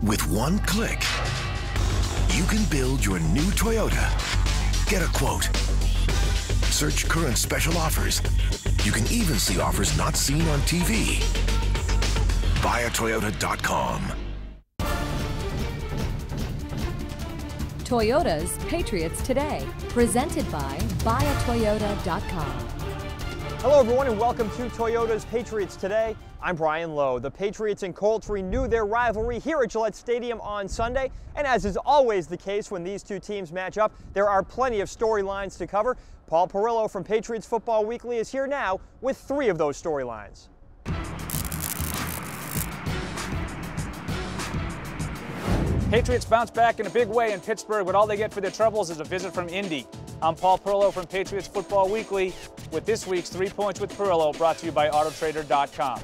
With one click, you can build your new Toyota. Get a quote. Search current special offers. You can even see offers not seen on TV. BuyAToyota.com. Toyota's Patriots Today, presented by BuyAToyota.com. Hello everyone and welcome to Toyota's Patriots Today. I'm Brian Lowe. The Patriots and Colts renew their rivalry here at Gillette Stadium on Sunday. And as is always the case when these two teams match up, there are plenty of storylines to cover. Paul Perillo from Patriots Football Weekly is here now with 3 of those storylines. Patriots bounce back in a big way in Pittsburgh, but all they get for their troubles is a visit from Indy. I'm Paul Perillo from Patriots Football Weekly with this week's 3 Points with Perillo, brought to you by Autotrader.com.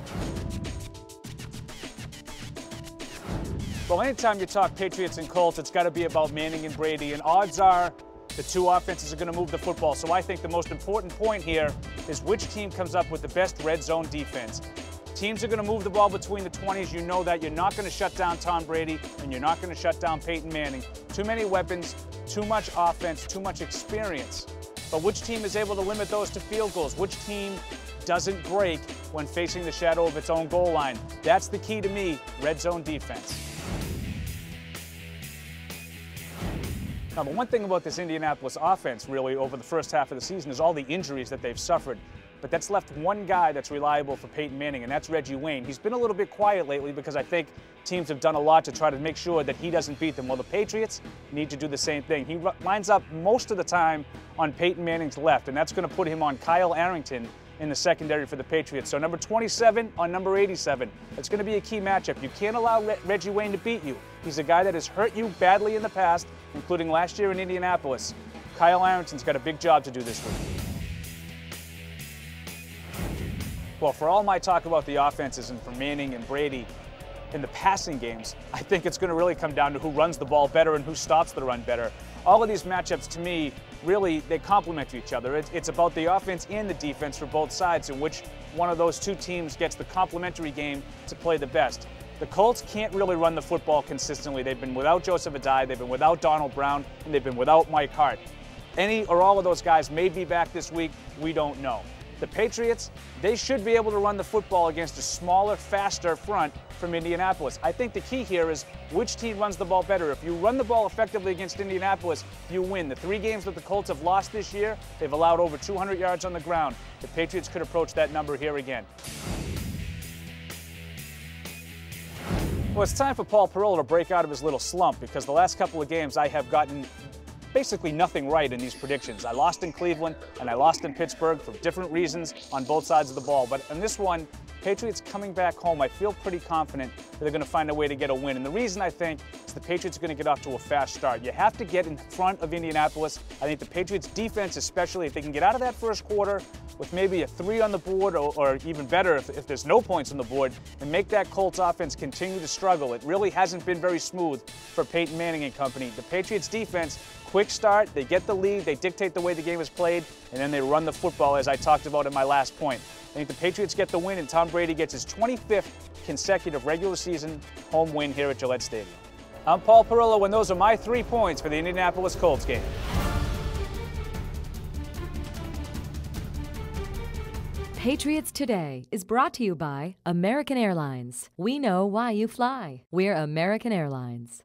Well, anytime you talk Patriots and Colts, it's got to be about Manning and Brady, and odds are the two offenses are going to move the football. So I think the most important point here is which team comes up with the best red zone defense. Teams are going to move the ball between the 20s. You know that. You're not going to shut down Tom Brady, and you're not going to shut down Peyton Manning. Too many weapons, too much offense, too much experience. But which team is able to limit those to field goals? Which team doesn't break when facing the shadow of its own goal line? That's the key to me, red zone defense. Now, the one thing about this Indianapolis offense, really, over the first half of the season is all the injuries that they've suffered. But that's left one guy that's reliable for Peyton Manning, and that's Reggie Wayne. He's been a little bit quiet lately because I think teams have done a lot to try to make sure that he doesn't beat them. Well, the Patriots need to do the same thing. He lines up most of the time on Peyton Manning's left, and that's going to put him on Kyle Arrington in the secondary for the Patriots. So number 27 on number 87. It's going to be a key matchup. You can't allow Reggie Wayne to beat you. He's a guy that has hurt you badly in the past, including last year in Indianapolis. Kyle Arrington's got a big job to do this week. Well, for all my talk about the offenses and for Manning and Brady in the passing games, I think it's going to really come down to who runs the ball better and who stops the run better. All of these matchups, to me, really, they complement each other. It's about the offense and the defense for both sides, and which one of those two teams gets the complementary game to play the best. The Colts can't really run the football consistently. They've been without Joseph Adai, they've been without Donald Brown, and they've been without Mike Hart. Any or all of those guys may be back this week. We don't know. The Patriots, they should be able to run the football against a smaller, faster front from Indianapolis. I think the key here is which team runs the ball better. If you run the ball effectively against Indianapolis, you win. The 3 games that the Colts have lost this year, they've allowed over 200 yards on the ground. The Patriots could approach that number here again. Well, it's time for Paul Perillo to break out of his little slump, because the last couple of games I have gotten basically nothing right in these predictions. I lost in Cleveland and I lost in Pittsburgh for different reasons on both sides of the ball. But in this one, Patriots coming back home, I feel pretty confident that they're going to find a way to get a win. And the reason I think is the Patriots are going to get off to a fast start. You have to get in front of Indianapolis. I think the Patriots defense, especially if they can get out of that first quarter with maybe a 3 on the board, or even better if there's no points on the board, and make that Colts offense continue to struggle. It really hasn't been very smooth for Peyton Manning and company. The Patriots defense, quick start, they get the lead, they dictate the way the game is played, and then they run the football, as I talked about in my last point. I think the Patriots get the win, and Tom Brady gets his 25th consecutive regular season home win here at Gillette Stadium. I'm Paul Perillo, and those are my 3 points for the Indianapolis Colts game. Patriots Today is brought to you by American Airlines. We know why you fly. We're American Airlines.